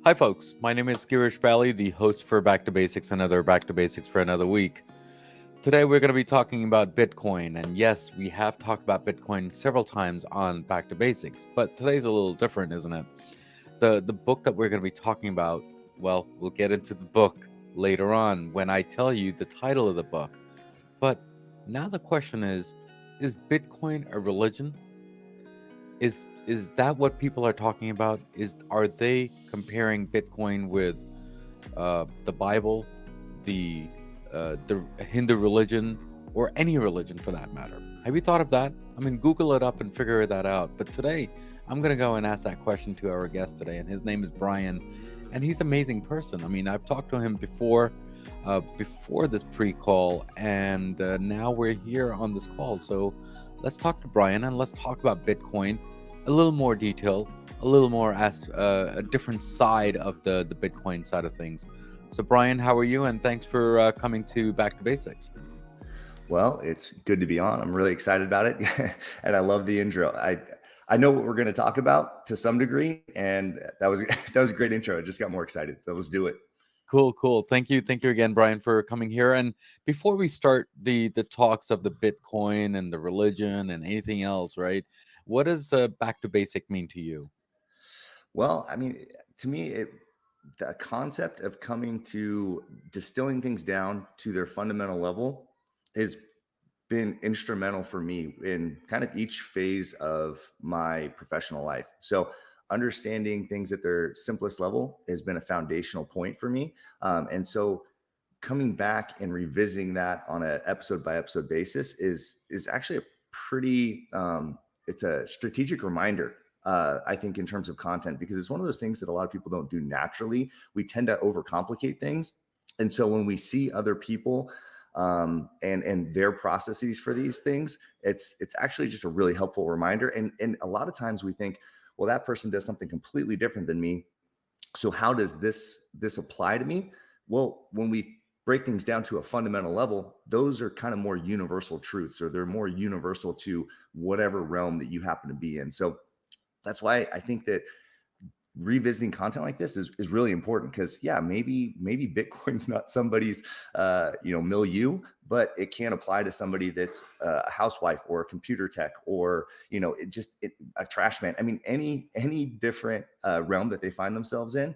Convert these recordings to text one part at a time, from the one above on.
Hi, folks. My name is Girish, the host for Back to Basics, another Back to Basics for another week. Today, we're going to be talking about Bitcoin. And yes, we have talked about Bitcoin several times on Back to Basics, but today's a little different, isn't it? The book that we're going to be talking about, well, we'll get into the book later on when I tell you the title of the book. But now the question is Bitcoin a religion? Is that what people are talking about? Are they comparing Bitcoin with the Bible, the Hindu religion, or any religion for that matter? Have you thought of that? I mean, Google it up and figure that out. But today, I'm gonna go and ask that question to our guest today, and his name is Brian, and he's an amazing person. I mean, I've talked to him before this pre-call, and now we're here on this call. So let's talk to Brian and let's talk about Bitcoin a little more detail, a little more as a different side of the Bitcoin side of things. So Brian, how are you? And thanks for coming to Back to Basics. Well, it's good to be on. I'm really excited about it. And I love the intro. I know what we're going to talk about to some degree, and that was that was a great intro. I just got more excited. So let's do it. Cool. Thank you again, Brian, for coming here. And before we start the talks of the Bitcoin and the religion and anything else, right? What does Back to Basic mean to you? Well, I mean, to me, the concept of coming to distilling things down to their fundamental level has been instrumental for me in kind of each phase of my professional life. So understanding things at their simplest level has been a foundational point for me. And so coming back and revisiting that on an episode by episode basis is actually a pretty it's a strategic reminder, I think, in terms of content, because it's one of those things that a lot of people don't do naturally. We tend to overcomplicate things, and so when we see other people and their processes for these things, it's actually just a really helpful reminder. And a lot of times we think, well, that person does something completely different than me, so how does this apply to me? Well, when we break things down to a fundamental level, those are kind of more universal truths, or they're more universal to whatever realm that you happen to be in. So that's why I think that revisiting content like this is really important, because maybe Bitcoin's not somebody's milieu, but it can apply to somebody that's a housewife or a computer tech, or a trash man. I mean, any different realm that they find themselves in.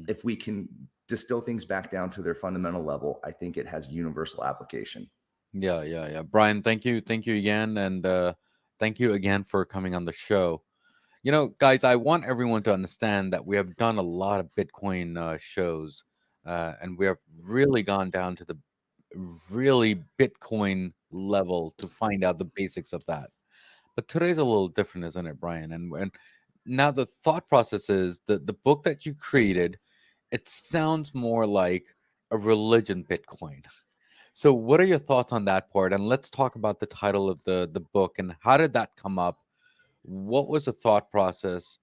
If we can distill things back down to their fundamental level, I think it has universal application. Yeah. Brian, thank you again, and thank you again for coming on the show. You know, guys, I want everyone to understand that we have done a lot of Bitcoin shows, and we have really gone down to the really Bitcoin level to find out the basics of that. But today's a little different, isn't it, Brian? And now the thought process is the book that you created, it sounds more like a religion Bitcoin. So what are your thoughts on that part? And let's talk about the title of the book and how did that come up? What was the thought process?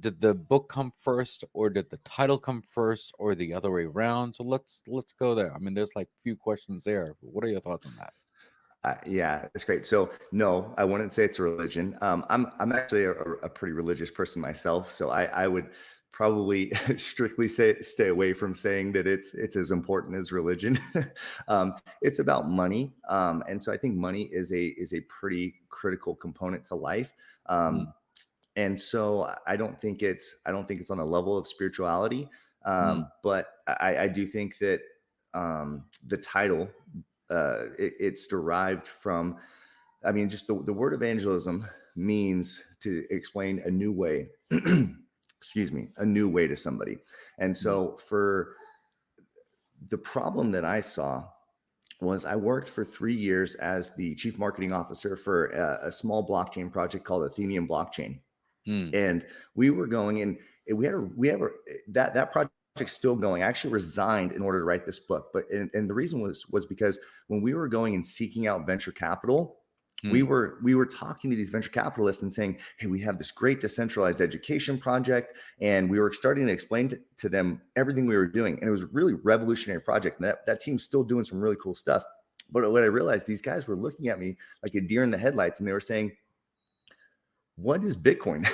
Did the book come first, or did the title come first, or the other way around? So let's go there. I mean, there's like few questions there. What are your thoughts on that? Yeah, that's great. So no, I wouldn't say it's a religion. I'm actually a pretty religious person myself, so I would probably strictly stay away from saying that it's as important as religion. It's about money, and so I think money is a pretty critical component to life. Mm, And so I don't think it's on the level of spirituality, mm, but I do think that the title, it's derived from, I mean, just the word evangelism means to explain a new way, excuse me, a new way to somebody. And mm, so for the problem that I saw was, I worked for 3 years as the chief marketing officer for a small blockchain project called Athenium Blockchain. mm, And we were going in, we have that project's still going. I actually resigned in order to write this book, but and the reason was because when we were going and seeking out venture capital, we mm, were talking to these venture capitalists and saying, hey, we have this great decentralized education project, and we were starting to explain to them everything we were doing, and it was a really revolutionary project, and that team's still doing some really cool stuff. But what I realized, these guys were looking at me like a deer in the headlights, and they were saying, what is Bitcoin?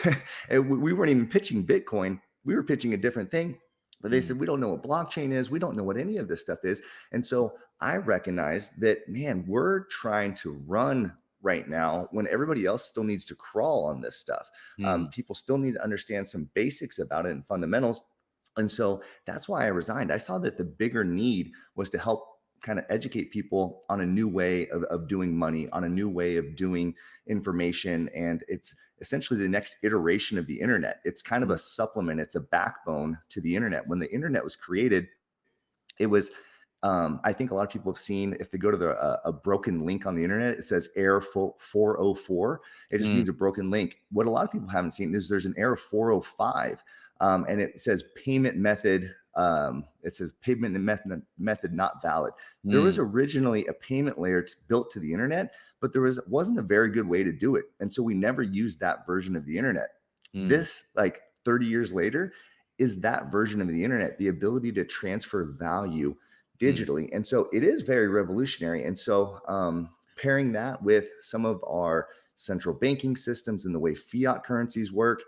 And we weren't even pitching Bitcoin. We were pitching a different thing. But they Mm, said, we don't know what blockchain is. We don't know what any of this stuff is. And so I recognize that, man, we're trying to run right now when everybody else still needs to crawl on this stuff. mm, People still need to understand some basics about it and fundamentals. And so that's why I resigned. I saw that the bigger need was to help kind of educate people on a new way of doing money, on a new way of doing information. And it's essentially the next iteration of the internet. It's kind of mm, a supplement, it's a backbone to the internet. When the internet was created, it was I think a lot of people have seen, if they go to a broken link on the internet, it says error 404. It just mm, means a broken link. What a lot of people haven't seen is there's an error 405, and it says payment method. It says payment method not valid. There was mm, originally a payment layer built to the internet, but wasn't a very good way to do it, and so we never used that version of the internet. mm, This, like 30 years later, is that version of the internet, the ability to transfer value mm, digitally. And so it is very revolutionary. And so pairing that with some of our central banking systems and the way fiat currencies work,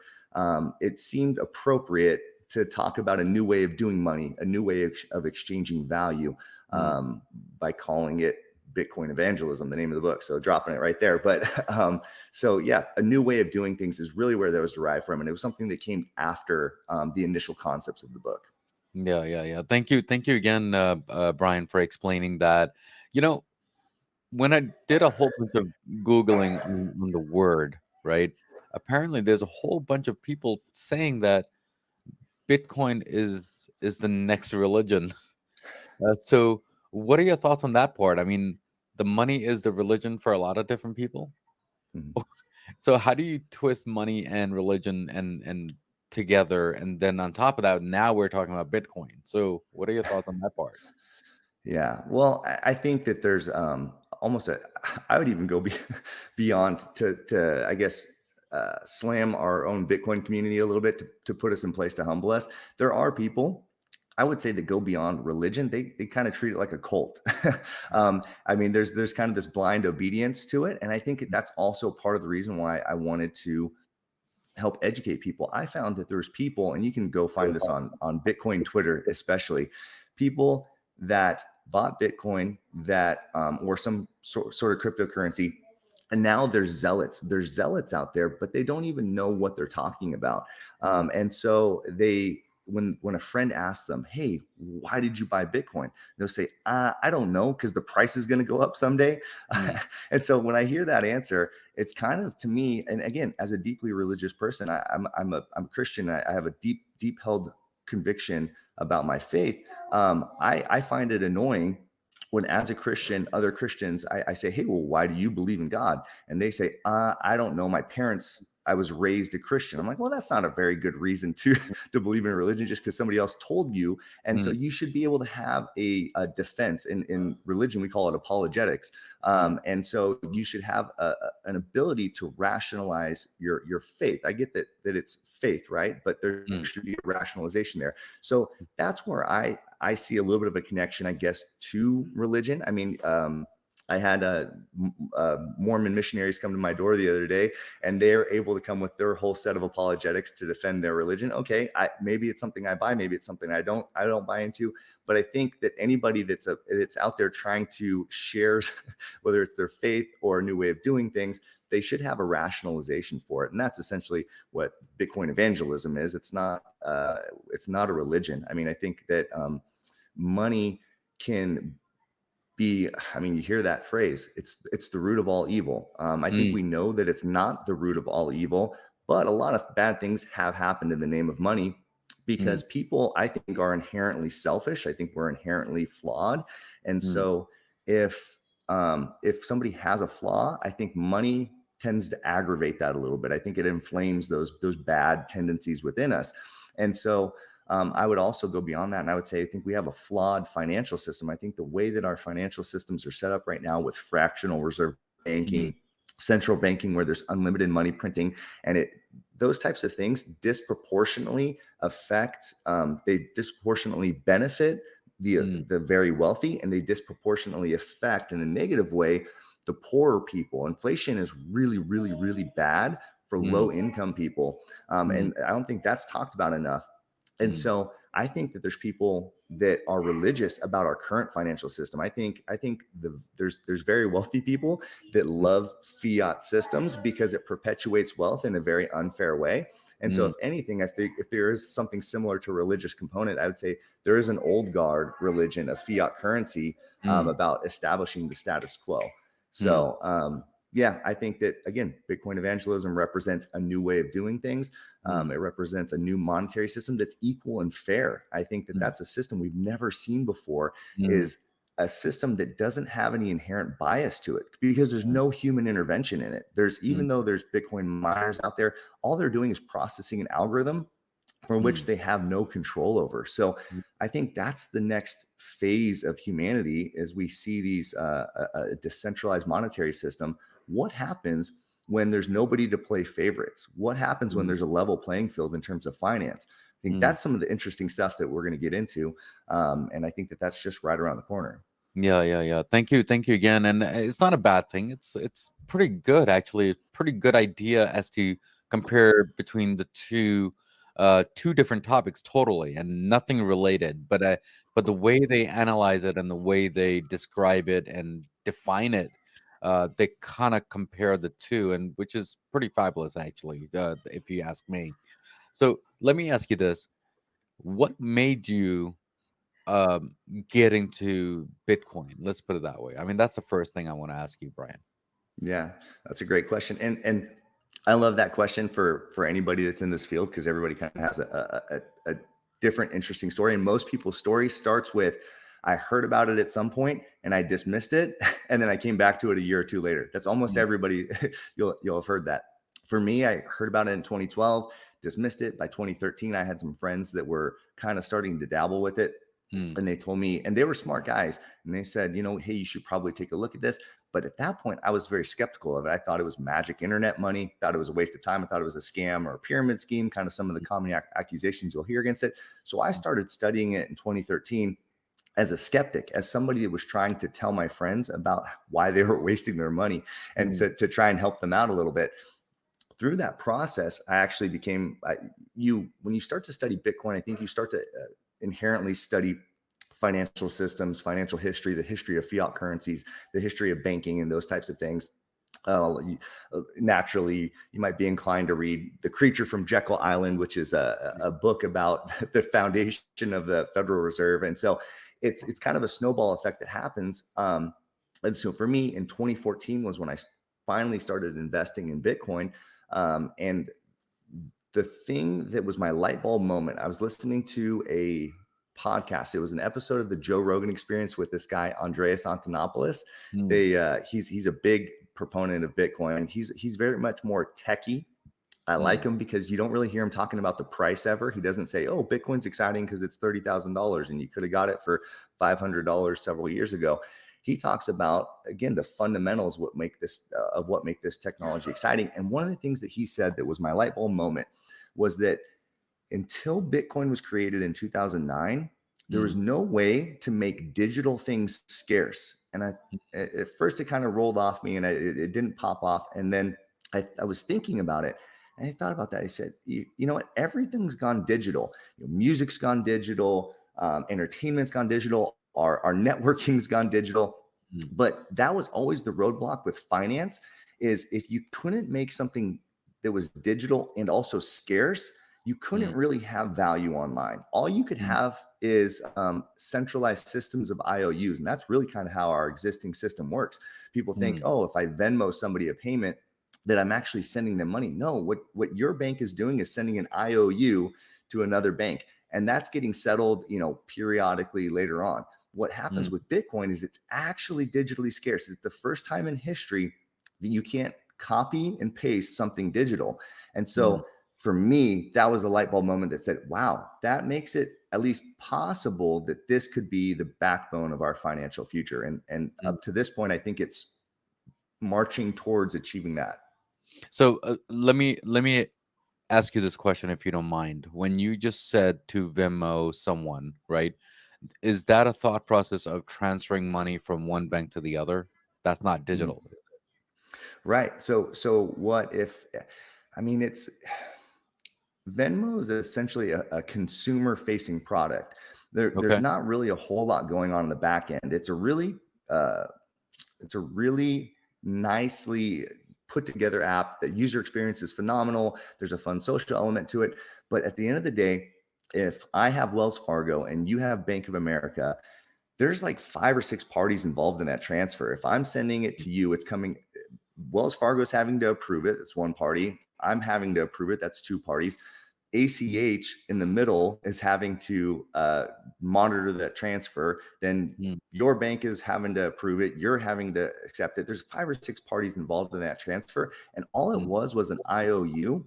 it seemed appropriate to talk about a new way of doing money, a new way of exchanging value, mm. um, by calling it Bitcoin Evangelism, the name of the book. So dropping it right there. But so yeah, a new way of doing things is really where that was derived from. And it was something that came after the initial concepts of the book. Yeah, yeah, yeah. Thank you again, Brian, for explaining that. You know, when I did a whole bunch of Googling on the word, right? Apparently, there's a whole bunch of people saying that Bitcoin is the next religion. So, what are your thoughts on that part? I mean, the money is the religion for a lot of different people. Mhm. So, how do you twist money and religion and together, and then on top of that, now we're talking about Bitcoin. So, what are your thoughts on that part? Yeah. Well, I think that there's almost a, I would even go beyond to, I guess, slam our own Bitcoin community a little bit to put us in place to humble us. There are people, I would say, that go beyond religion. They kind of treat it like a cult. I mean, there's kind of this blind obedience to it. And I think that's also part of the reason why I wanted to help educate people. I found that there's people, and you can go find this on Bitcoin Twitter, especially people that bought Bitcoin that or some sort of cryptocurrency, and now there's zealots. There's zealots out there, but they don't even know what they're talking about. Mm, And so they, when a friend asks them, "Hey, why did you buy Bitcoin?" They'll say, "I don't know, because the price is going to go up someday." mm, And so when I hear that answer, it's kind of, to me, and again, as a deeply religious person, I'm a Christian. I have a deep held conviction about my faith. I find it annoying when, as a Christian, other Christians, I say, "Hey, well, why do you believe in God?" And they say, "I don't know. My parents." I was raised a Christian. I'm like, well, that's not a very good reason to to believe in a religion just because somebody else told you. And so mm, you should be able to have a defense. In religion, we call it apologetics. mm, And so you should have an ability to rationalize your faith. I get that it's faith, right? But there mm, should be a rationalization there. So that's where I see a little bit of a connection, I guess, to religion. I mean, I had Mormon missionaries come to my door the other day, and they're able to come with their whole set of apologetics to defend their religion. Okay, maybe it's something I buy, maybe it's something I don't buy into. But I think that anybody that's out there trying to share, whether it's their faith or a new way of doing things, they should have a rationalization for it, and that's essentially what Bitcoin evangelism is. It's not a religion. I mean, I think that money can be, I mean, you hear that phrase, it's the root of all evil. I think mm, we know that it's not the root of all evil, but a lot of bad things have happened in the name of money, mm, because people, I think, are inherently selfish. I think we're inherently flawed. And mm, so if somebody has a flaw, I think money tends to aggravate that a little bit. I think it inflames those bad tendencies within us. And so I would also go beyond that. And I would say, I think we have a flawed financial system. I think the way that our financial systems are set up right now, with fractional reserve mm, banking, central banking, where there's unlimited money printing, and those types of things disproportionately affect, they disproportionately benefit mm, the very wealthy, and they disproportionately affect, in a negative way, the poorer people. Inflation is really, really, really bad for mm, low income people. mm, And I don't think that's talked about enough. And mm, so I think that there's people that are religious about our current financial system. There's very wealthy people that love fiat systems because it perpetuates wealth in a very unfair way. And so, Mm, if anything, I think if there is something similar to religious component, I would say there is an old guard religion of fiat currency mm, about establishing the status quo. mm, So, yeah, I think that, again, Bitcoin evangelism represents a new way of doing things. mm, It represents a new monetary system that's equal and fair. I think that mm, that's a system we've never seen before, mm, is a system that doesn't have any inherent bias to it because there's no human intervention in it. mm, Even though there's Bitcoin miners out there, all they're doing is processing an algorithm for which mm, they have no control over. So mm, I think that's the next phase of humanity as we see these a decentralized monetary system. What happens when there's nobody to play favorites? What happens when mm, there's a level playing field in terms of finance? I think mm. that's some of the interesting stuff that we're going to get into. And I think that that's just right around the corner. Yeah, yeah, yeah. Thank you again. And it's not a bad thing. It's pretty good actually. Pretty good idea as to compare between the two different topics totally and nothing related. But the way they analyze it and the way they describe it and define it, they kind of compare the two, and which is pretty fabulous actually, if you ask me. So let me ask you this: what made you um, get into Bitcoin? Let's put it that way. I mean, that's the first thing I want to ask you, Brian. Yeah, that's a great question, and I love that question for anybody that's in this field because everybody kind of has a different interesting story, and most people's story starts with, I heard about it at some point and I dismissed it, and then I came back to it a year or two later. That's almost Mm, everybody. You'll have heard that. For me, I heard about it in 2012, dismissed it. By 2013, I had some friends that were kind of starting to dabble with it, mm, and they told me, and they were smart guys, and they said, hey, you should probably take a look at this. But at that point, I was very skeptical of it. I thought it was magic internet money, thought it was a waste of time. I thought it was a scam or a pyramid scheme, kind of some of the common accusations you'll hear against it. So I started studying it in 2013 as a skeptic, as somebody that was trying to tell my friends about why they were wasting their money and mm, to try and help them out a little bit. Through that process, I actually became when you start to study Bitcoin, I think you start to inherently study financial systems, financial history, the history of fiat currencies, the history of banking, and those types of things. Naturally, you might be inclined to read The Creature from Jekyll Island, which is a book about the foundation of the Federal Reserve. And so it's kind of a snowball effect that happens. And so for me, in 2014 was when I finally started investing in Bitcoin. And the thing that was my light bulb moment, I was listening to a podcast. It was an episode of the Joe Rogan Experience with this guy Andreas Antonopoulos. mm, He's a big proponent of Bitcoin. He's very much more techie. I like mm, him because you don't really hear him talking about the price ever. He doesn't say, "Oh, Bitcoin's exciting because it's $30,000 and you could have got it for $500 several years ago." He talks about, again, the fundamentals what make this technology exciting. And one of the things that he said that was my light bulb moment was that until Bitcoin was created in 2009, there was mm, no way to make digital things scarce. And at first it kind of rolled off me and it didn't pop off. And then I was thinking about it and I thought about that. I said, you know what? Everything's gone digital. Music's gone digital. Entertainment's gone digital. Our networking's gone digital. mm, But that was always the roadblock with finance, is if you couldn't make something that was digital and also scarce, you couldn't mm, really have value online. All you could mm, have is centralized systems of IOUs. And that's really kind of how our existing system works. People think, mm, oh, if I Venmo somebody a payment, that I'm actually sending them money. No, what your bank is doing is sending an IOU to another bank. And that's getting settled, periodically later on. What happens mm, with Bitcoin is it's actually digitally scarce. It's the first time in history that you can't copy and paste something digital. And mm, so for me, that was the light bulb moment that said, wow, that makes it at least possible that this could be the backbone of our financial future. And mm. up to this point, I think it's marching towards achieving that. So let me ask you this question, if you don't mind. When you just said to Venmo someone, right? Is that a thought process of transferring money from one bank to the other? That's not Mhm. digital. Right. So what if, I mean, Venmo is essentially a consumer-facing product. There's Okay. not really a whole lot going on in the back end. Uh, it's a really nicely put together app. The user experience is phenomenal. There's a fun social element to it. But at the end of the day, if I have Wells Fargo and you have Bank of America, there's like 5 or 6 parties involved in that transfer. If I'm sending it to you, it's coming. Wells Fargo's having to approve it. That's one party. I'm having to approve it. That's 2 parties. ACH in the middle is having to monitor that transfer. Then Mm, your bank is having to approve it. You're having to accept it. There's 5 or 6 parties involved in that transfer. And all it mm, was an IOU.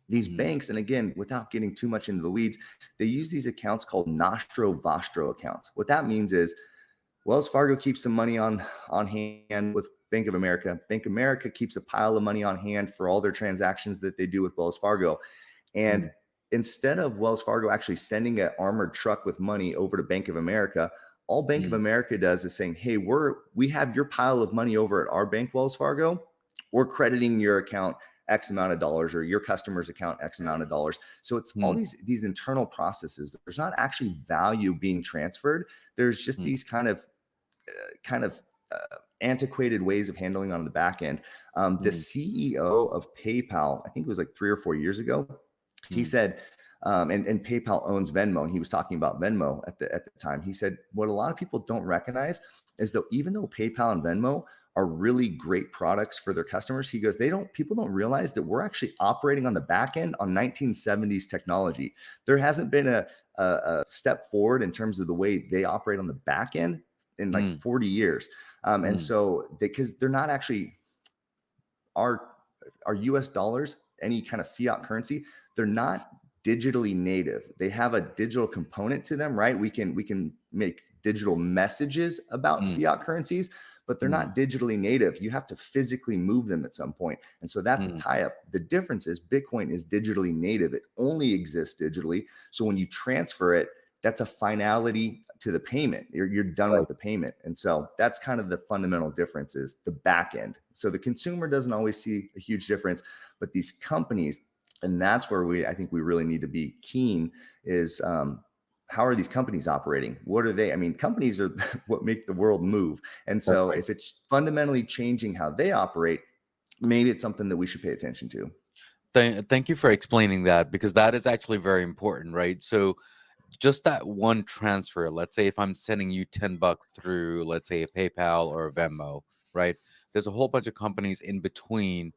These mm, banks, and again, without getting too much into the weeds, they use these accounts called Nostro Vostro accounts. What that means is Wells Fargo keeps some money on hand with Bank of America. Bank of America keeps a pile of money on hand for all their transactions that they do with Wells Fargo. And mm, instead of Wells Fargo actually sending an armored truck with money over to Bank of America, all Bank of mm, America does is saying, "Hey, we have your pile of money over at our bank, Wells Fargo. We're crediting your account X amount of dollars, or your customer's account X amount of dollars." So it's all mm, these internal processes. There's not actually value being transferred. There's just mm, these kind of antiquated ways of handling on the back end. The mm, CEO of PayPal, I think it was like 3 or 4 years ago, he mm, said, and PayPal owns Venmo, and he was talking about Venmo at the time. He said, what a lot of people don't recognize is that even though PayPal and Venmo are really great products for their customers, he goes, people don't realize that we're actually operating on the back end on 1970s technology. There hasn't been a step forward in terms of the way they operate on the back end in like mm, 40 years. And mm, so because they're not actually our US dollars, any kind of fiat currency, they're not digitally native. They have a digital component to them, right? We can make digital messages about mm, fiat currencies, but they're mm, not digitally native. You have to physically move them at some point. And so that's the mm. tie up. The difference is Bitcoin is digitally native. It only exists digitally. So when you transfer it, that's a finality to the payment. You're done Right. with the payment. And so that's kind of the fundamental difference, is the back end. So the consumer doesn't always see a huge difference, but these companies, and that's where I think we really need to be keen, is how are these companies operating? What are they? I mean, companies are what make the world move. And That's so right. if it's fundamentally changing how they operate, maybe it's something that we should pay attention to. Thank you for explaining that, because that is actually very important, right? So just that one transfer, let's say if I'm sending you $10 through, let's say, a PayPal or a Venmo, right? There's a whole bunch of companies in between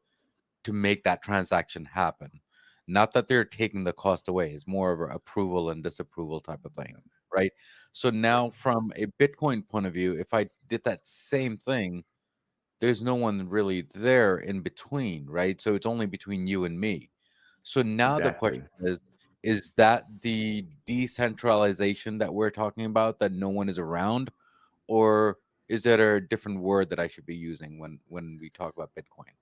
to make that transaction happen. Not that they're taking the cost away, it's more of an approval and disapproval type of thing, right? So now from a Bitcoin point of view, if I did that same thing, there's no one really there in between, right? So it's only between you and me. So now the question Exactly. is that the decentralization that we're talking about, that no one is around, or is there a different word that I should be using when we talk about Bitcoin?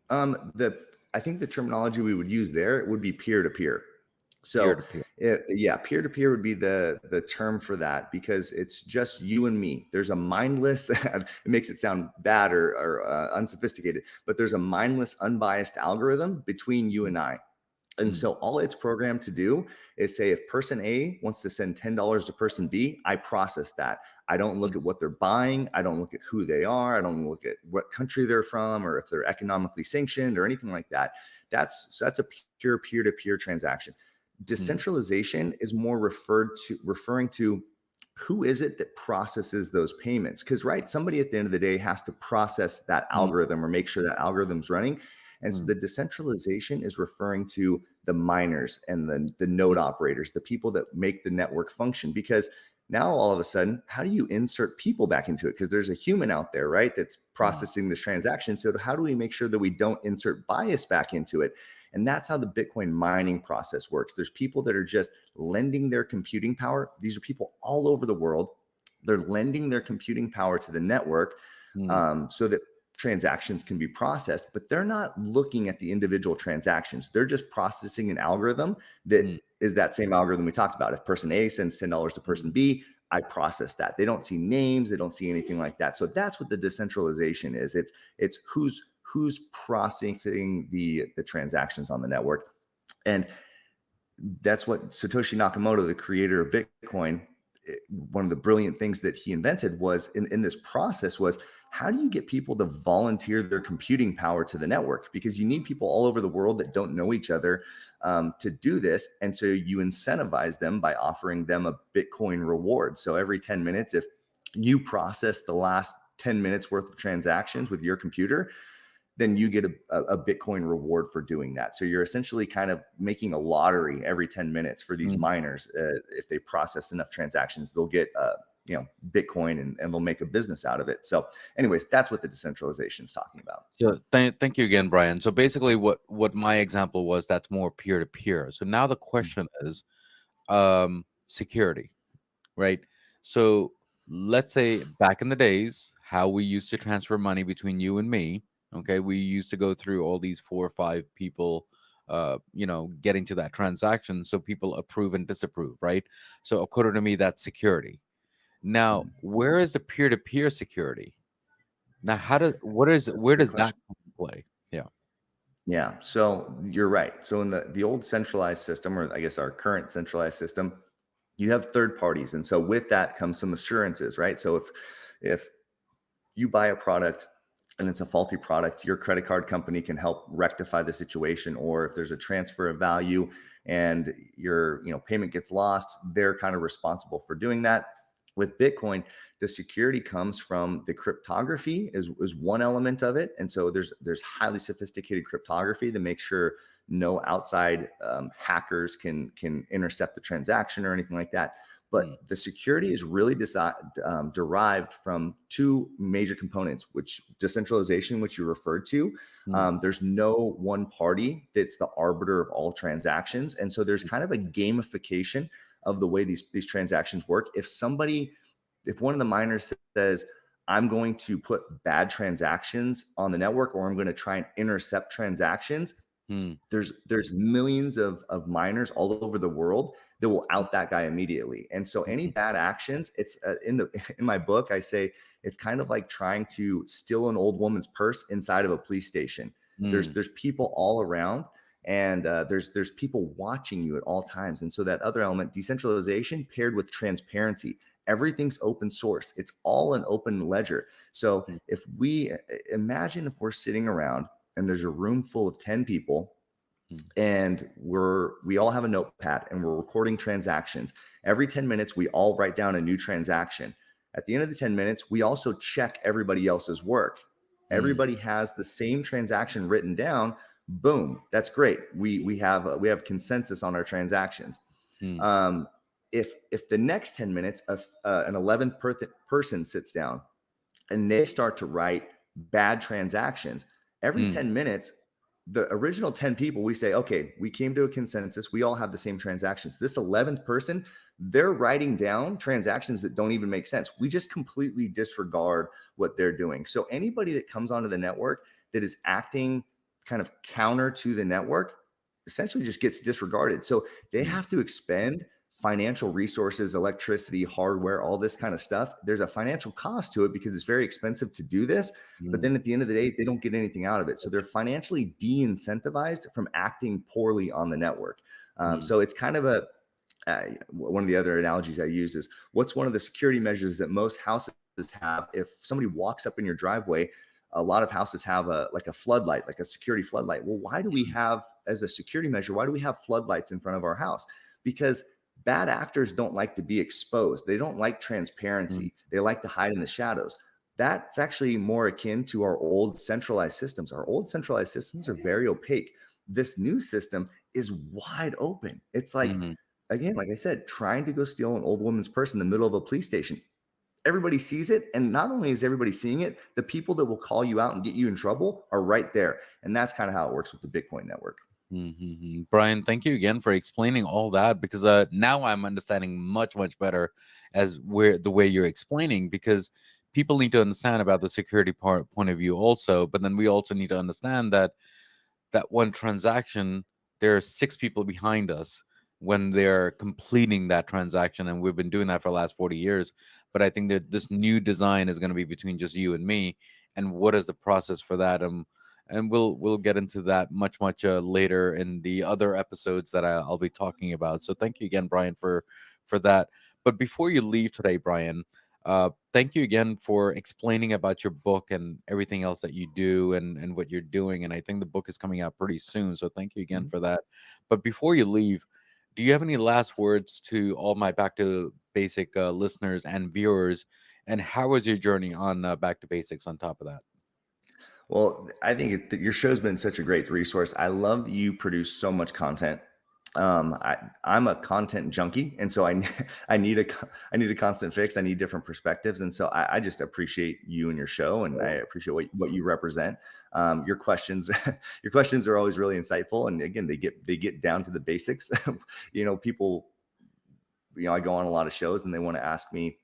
The I think the terminology we would use there would be peer to peer. Peer So to peer. yeah, peer to peer would be the term for that, because it's just you and me. There's a mindless. It makes it sound bad or unsophisticated, but there's a mindless, unbiased algorithm between you and I. And Mm, so all it's programmed to do is say, if person A wants to send $10 to person B, I process that. I don't look mm, at what they're buying. I don't look at who they are. I don't look at what country they're from, or if they're economically sanctioned or anything like that. That's a pure peer-to-peer transaction. mm, Decentralization is more referring to who is it that processes those payments? Because right, somebody at the end of the day has to process that mm, algorithm or make sure that algorithm's running. And so mm, the decentralization is referring to the miners and the node mm, operators, the people that make the network function. Because now all of a sudden, how do you insert people back into it? Because there's a human out there, right, that's mm, processing this transaction. So how do we make sure that we don't insert bias back into it? And that's how the Bitcoin mining process works. There's people that are just lending their computing power. These are people all over the world. They're lending their computing power to the network, mm, so that transactions can be processed, but they're not looking at the individual transactions. They're just processing an algorithm that mm, is that same algorithm we talked about. If person A sends $10 to person mm, B, I process that. They don't see names, they don't see anything like that. So that's what the decentralization is. It's who's processing the transactions on the network. And that's what Satoshi Nakamoto, the creator of Bitcoin, one of the brilliant things that he invented was in this process was, how do you get people to volunteer their computing power to the network? Because you need people all over the world that don't know each other to do this. And so you incentivize them by offering them a Bitcoin reward. So every 10 minutes, if you process the last 10 minutes worth of transactions with your computer, then you get a Bitcoin reward for doing that. So you're essentially kind of making a lottery every 10 minutes for these miners. If they process enough transactions, they'll get Bitcoin and they'll make a business out of it. So anyways, that's what the decentralization is talking about. So thank you again, Brian. So basically what my example was, that's more peer-to-peer. So now the question is security, right? So let's say back in the days, how we used to transfer money between you and me. Okay, we used to go through all these 4 or 5 people, getting to that transaction. So people approve and disapprove, right? So according to me, that's security. Now, where is the peer-to-peer security? Now, That's a where good does that question. come into play? Yeah. Yeah, so you're right. So in the old centralized system, or I guess our current centralized system, you have third parties, and so with that comes some assurances, right? So if you buy a product and it's a faulty product, your credit card company can help rectify the situation. Or if there's a transfer of value and your payment gets lost, they're kind of responsible for doing that. With Bitcoin, the security comes from the cryptography is one element of it. And so there's highly sophisticated cryptography to make sure no outside hackers can intercept the transaction or anything like that. But the security is really derived from two major components, which decentralization, which you referred to. There's no one party that's the arbiter of all transactions. And so there's kind of a gamification of the way these transactions work. If one of the miners says, I'm going to put bad transactions on the network, or I'm going to try and intercept transactions, there's millions of miners all over the world that will out that guy immediately. And so any bad actions, it's in my book, I say it's kind of like trying to steal an old woman's purse inside of a police station. There's people all around, and there's people watching you at all times. And so that other element, decentralization paired with transparency, everything's open source. It's all an open ledger. So if we imagine, if we're sitting around and there's a room full of 10 people, and we all have a notepad and we're recording transactions. Every 10 minutes, we all write down a new transaction. At the end of the 10 minutes, we also check everybody else's work. Everybody has the same transaction written down. Boom, that's great. We have consensus on our transactions. If the next 10 minutes an 11th person sits down and they start to write bad transactions, every 10 minutes, the original 10 people, we say, okay, we came to a consensus. We all have the same transactions. This 11th person, they're writing down transactions that don't even make sense. We just completely disregard what they're doing. So anybody that comes onto the network that is acting kind of counter to the network essentially just gets disregarded. So they have to expend financial resources, electricity, hardware, all this kind of stuff. There's a financial cost to it because it's very expensive to do this. But then at the end of the day, they don't get anything out of it. So they're financially de-incentivized from acting poorly on the network. So it's kind of one of the other analogies I use is, what's one of the security measures that most houses have? If somebody walks up in your driveway, a lot of houses have a floodlight, like a security floodlight. Well, why do we have, as a security measure, why do we have floodlights in front of our house? Because bad actors don't like to be exposed. They don't like transparency. They like to hide in the shadows. That's actually more akin to our old centralized systems. Our old centralized systems are very opaque. This new system is wide open. It's like, again, like I said, trying to go steal an old woman's purse in the middle of a police station. Everybody sees it. And not only is everybody seeing it, the people that will call you out and get you in trouble are right there. And that's kind of how it works with the Bitcoin network. Brian, thank you again for explaining all that, because now I'm understanding much better the way you're explaining, because people need to understand about the security point of view also. But then we also need to understand that one transaction, there are 6 people behind us when they're completing that transaction, and we've been doing that for the last 40 years. But I think that this new design is going to be between just you and me. And what is the process for that? and we'll get into that much later in the other episodes that I'll be talking about. So thank you again, Brian, for that. But before you leave today, Brian, thank you again for explaining about your book and everything else that you do and what you're doing. And I think the book is coming out pretty soon. So thank you again Mhm. for that. But before you leave, do you have any last words to all my Back to Basic listeners and viewers? And how was your journey on Back to Basics on top of that? Well, I think your show's been such a great resource. I love that you produce so much content. I'm a content junkie, and so I need I need a constant fix. I need different perspectives, and so I just appreciate you and your show, and I appreciate what you represent. Your questions your questions are always really insightful, and again, they get down to the basics. People, I go on a lot of shows, and they want to ask me,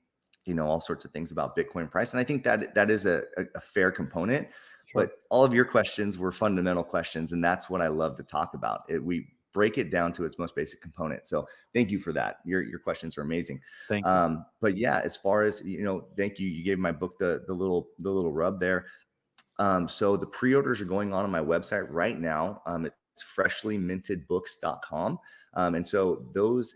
all sorts of things about Bitcoin price, and I think that is a fair component. Sure. But all of your questions were fundamental questions, and that's what I love to talk about. We break it down to its most basic component. So thank you for that. Your questions are amazing. Thank you. But yeah, as far as thank you. You gave my book the little rub there. So the pre-orders are going on my website right now. It's freshlymintedbooks.com. And so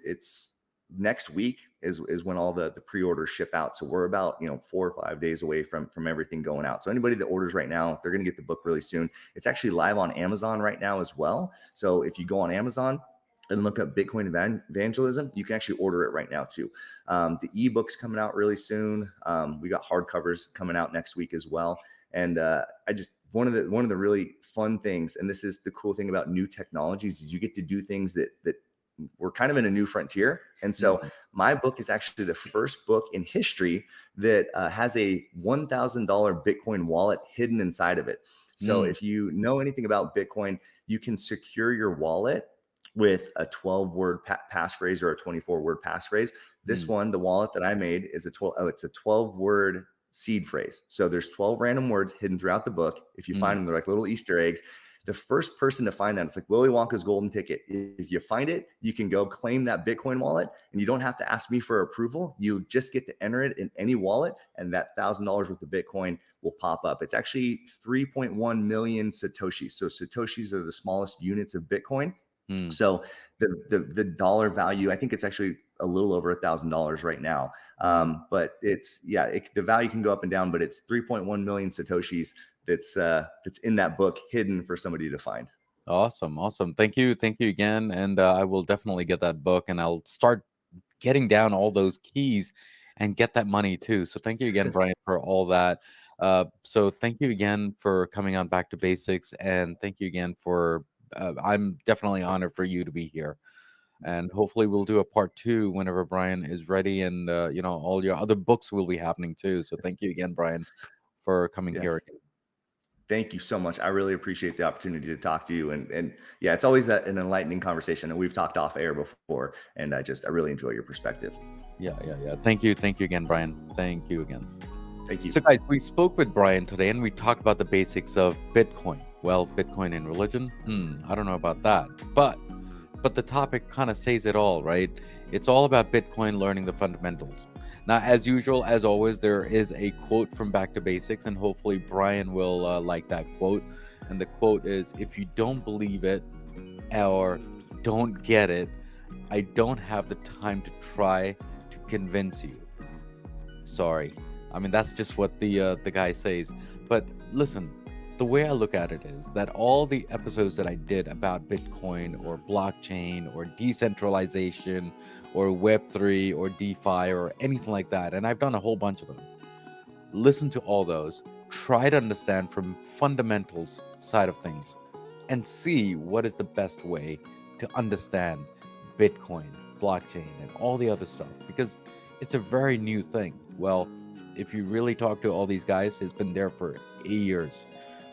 it's next week is when all the pre-orders ship out. So we're about 4 or 5 days away from everything going out. So anybody that orders right now, they're going to get the book really soon. It's actually live on Amazon right now as well. So if you go on Amazon and look up Bitcoin Evangelism, you can actually order it right now too. The ebook's coming out really soon. We got hardcovers coming out next week as well. And one of the really fun things, and this is the cool thing about new technologies, is you get to do things that we're kind of in a new frontier. And so my book is actually the first book in history that has a $1,000 Bitcoin wallet hidden inside of it. So if you know anything about Bitcoin, you can secure your wallet with a 12-word passphrase or a 24-word passphrase. This one, the wallet that I made, is it's a 12-word seed phrase. So there's 12 random words hidden throughout the book. If you find them, they're like little Easter eggs. The first person to find that, it's like Willy Wonka's golden ticket. If you find it, you can go claim that Bitcoin wallet, and you don't have to ask me for approval. You just get to enter it in any wallet, and that $1,000 worth of Bitcoin will pop up. It's actually 3.1 million Satoshis. So Satoshis are the smallest units of Bitcoin. So the dollar value, I think it's actually a little over $1,000 right now. But the value can go up and down, but it's 3.1 million Satoshis that's in that book, hidden for somebody to find. Awesome. Thank you again, and I will definitely get that book, and I'll start getting down all those keys and get that money too. So thank you again, Brian, for all that. So thank you again for coming on Back to Basics, and thank you again for I'm definitely honored for you to be here. And hopefully we'll do a part 2 whenever Brian is ready, and all your other books will be happening too. So thank you again, Brian, for coming Yeah. here again. Thank you so much. I really appreciate the opportunity to talk to you. And yeah, it's always an enlightening conversation. And we've talked off air before, and I really enjoy your perspective. Yeah. Thank you again, Brian. Thank you again. Thank you. So guys, we spoke with Brian today, and we talked about the basics of Bitcoin. Well, Bitcoin and religion? I don't know about that. But the topic kind of says it all, right? It's all about Bitcoin learning the fundamentals. Now, as usual, as always, there is a quote from Back to Basics, and hopefully Brian will like that quote. And the quote is, "If you don't believe it or don't get it, I don't have the time to try to convince you." Sorry. I mean, that's just what the guy says. But listen, the way I look at it is that all the episodes that I did about Bitcoin or blockchain or decentralization or Web3 or DeFi or anything like that, and I've done a whole bunch of them, listen to all those, try to understand from fundamentals side of things, and see what is the best way to understand Bitcoin, blockchain, and all the other stuff, because it's a very new thing. Well, if you really talk to all these guys, it's been there for years.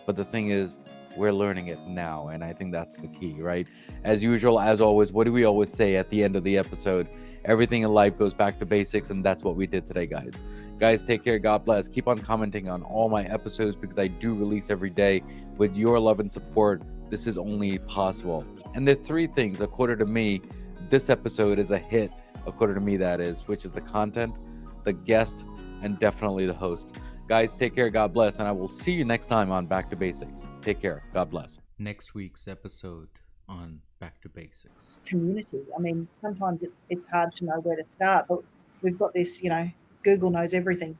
But the thing is, we're learning it now, and I think that's the key, right? As usual, as always, what do we always say at the end of the episode? Everything in life goes back to basics, and that's what we did today, guys. Guys, take care. God bless. Keep on commenting on all my episodes, because I do release every day. With your love and support, this is only possible. And there are 3 things, according to me, this episode is a hit, according to me, that is, which is the content, the guest, and definitely the host. Guys, take care. God bless. And I will see you next time on Back to Basics. Take care. God bless. Next week's episode on Back to Basics. Community. I mean, sometimes it's hard to know where to start, but we've got this, Google knows everything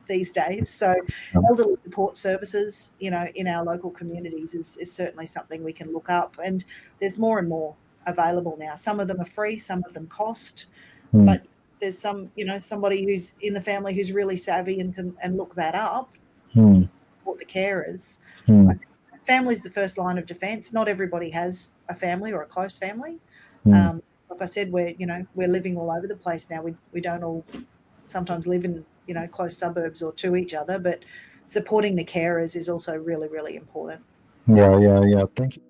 these days. So elderly support services, in our local communities is certainly something we can look up. And there's more and more available now. Some of them are free, some of them cost, but there's some, somebody who's in the family who's really savvy and can look that up, support the carers. I think family's the first line of defense. Not everybody has a family or a close family. Like I said, we're living all over the place now. We don't all sometimes live in, close suburbs or to each other, but supporting the carers is also really, really important. Yeah. Thank you.